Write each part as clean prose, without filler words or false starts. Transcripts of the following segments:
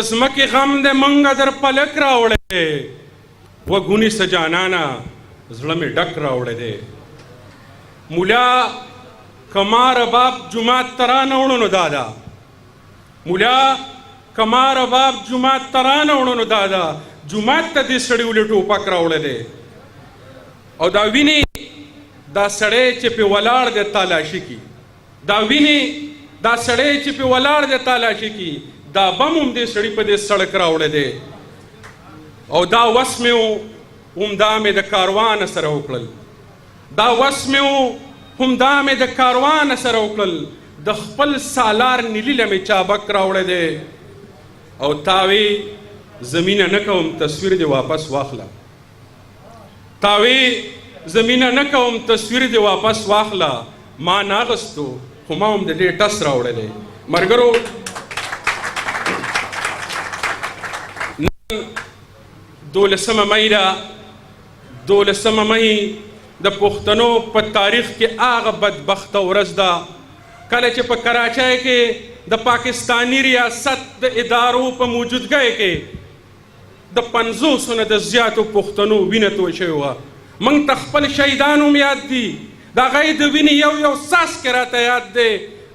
زمکې غم د منګه در پلک راوړی وګونی سجانانا زړه مې ډک راوړی دی مولا کما رباب جماعت ته رانه وړو نو دا ده مولا کما رباب جماعت ته رانه وړو نو دا ده جماعت ته دې سړي ولې ټوپک راوړی دی او دا وینې دا سړی چې پې ولاړ دی تالاشي کی دا وینې دا سړی چې پې ولاړ دی تالاشي کی دا بم هم دې سړي په دې سړک راوړی دی او دا وس مې و همدا مې د کاروان سره وکړل دا وس مې و همدا مې د کاروان سره وکړل د خپل سالار نیلیله مې چابک راوړی دی او تاوی زمینه نه کوم تصویر دې واپس واخله تاوی زمینه نه کوم تصویر دې واپس واخله ما ناغستو خو ما هم د دې ټس راوړی دی ملګرو دولسمه مۍ ده دولسمه مۍ د پښتنو په تاریخ کې هغه بدبخته ورځ ده کله چې په کراچۍ کې د پاکستانی ریاست د ادارو په موجودګۍ کې د 50 نه د زیاتو پښتنو وینه توی شوې وه موږ ته خپل شهیدان هم یاد دي د هغوی د وینې یو څاڅکی راته یاد دی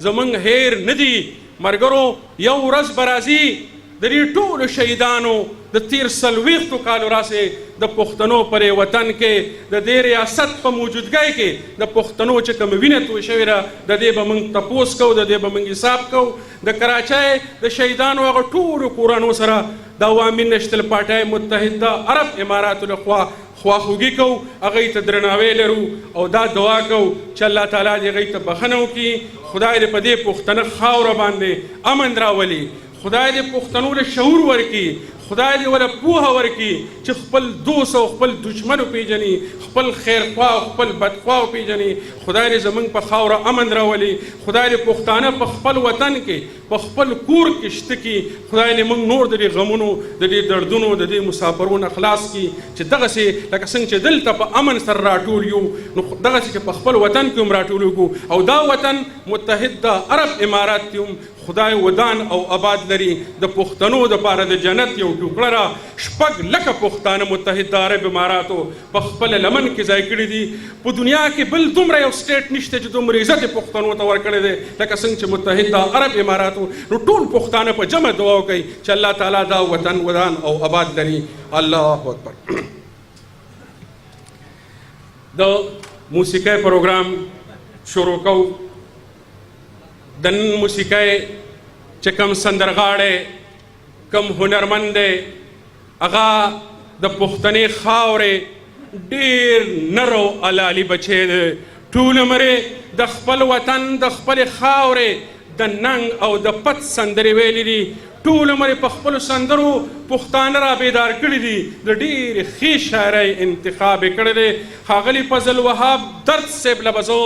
زموږ هیر نه دي ملګرو یو ورځ به راځي د دې ټولو شهیدانو د تیر 40 کالو راسې د پښتنو پر وطن کې د دې ریاست په موجودګۍ کې د پښتنو چې کوم وینه توی شوې ده د دې به موږ تپوس کوو د دې به موږ حساب کوو د کراچۍ د شهیدانو هغه ټولو کورانو سره د عوامي نشتل پارټۍ متحده عرب اماراتو لخوا خواخوږي کوو هغوی ته درناوی لرو او دا دعا کوو چې الله تعالی دې هغوی ته بښنه وکړي خدای دې په دې پښتنه خاوره باندې امن راولي خدای دې پښتنو له شعور ورکړي خدای دې وله پوهه ورکړي چې خپل دوست او خپل دشمن وپېژني خپل خیرخوا او خپل بدخوا وپېژني خدای دې زموږ په خاوره امن راولي خدای دې پښتانه په خپل وطن کې په خپل کور کې شته کړي خدای دې موږ نور د دې غمونو د دې دردونو د دې مسافرو نه خلاص کړي چې دغسې لکه څنګه چې دلته په امن سره راټول یو نو دغسې چې په خپل وطن کې هم راټول وکړو او دا وطن متحده عرب امارات کې هم خدای ودان او آباد لري د پښتنو دپاره د جنت یو ټوکړه را 6 لکه پښتانه متحده عرب اماراتو په خپل لمن کې ځای کړي دي په دنیا کې بل دومره یو سټیټ نشته چې دومره عزت یې پښتنو ته ورکړی دی لکه څنګه چې متحده عرب اماراتو نو ټول پښتانه په جمع دعا وکړي چې الله تعالی دا وطن ودان او آباد لري الله اکبر د موسیقۍ پروګرام شروع کوو د نن موسیقۍ چې کوم سندرغاړی کوم هنرمند دی هغه د پښتنې خاورې ډېر نر او علالي بچی دی ټول عمر د خپل وطن د خپلې خاورې د ننګ او د پت سندرې ویلي دي ټول عمر په خپلو سندرو پښتانه را بیدار کړي دي د ډېرې ښې شاعرۍ انتخاب یې کړی دی ښاغلي فضل وهاب درد صاحب له به زه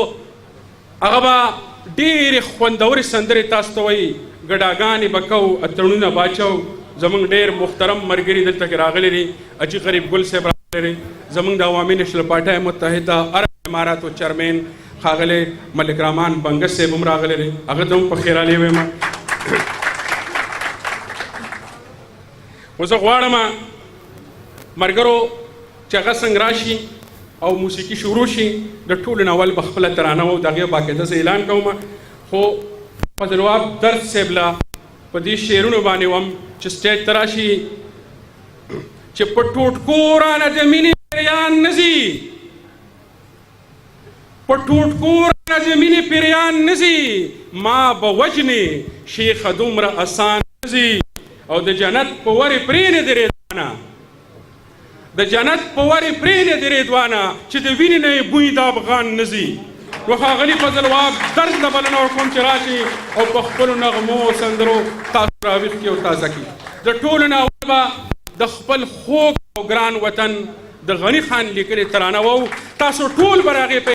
هغه به ډېرې خوندورې سندرې تاسو ته وایي ګډاګانې به کوو اتڼونه به اچو زموږ ډېر محترم ملګري دلته کې راغلي دي اجي غریب ګل صاحب راغلی دی زموږ د عوامي نشل پارټۍ متحده عرب اماراتو چیرمین ښاغلی ملک رحمان بنګس صاحب هم راغلی دی هغه ته هم په خیرالې وایم خو زه غواړم ملګرو چې هغه څنګه راشي او موسیقي شروع شي د ټولو نه اول به خپله ترانه و د هغې باقاعده زه اعلان کوم خو فضل وهاب درد صاحب له په دې شعرونو باندې وم چې سټیج ته راشي چې په ټوټکو رانه د مینې پیریان نه ځي په ټوټکو رانه د مینې پیریان نه ځي ما به وجنې شیخه دومره اسان نه ځي او د جنت په ورې پرېنې درېدانه د جنت په ورې پرېنې د رضوانه چې د وینې نه یې بوی د افغان نه ځي نو ښاغلي فضل وهاب درد له بلنه ورکوم چې راشي او په خپلو نغمو او سندرو تاسو راویښ کړي او تازه کړي د ټولو نه اول به د خپل خوږ او ګران وطن د غني خان لیکلې ترانه وو تاسو ټول به د هغې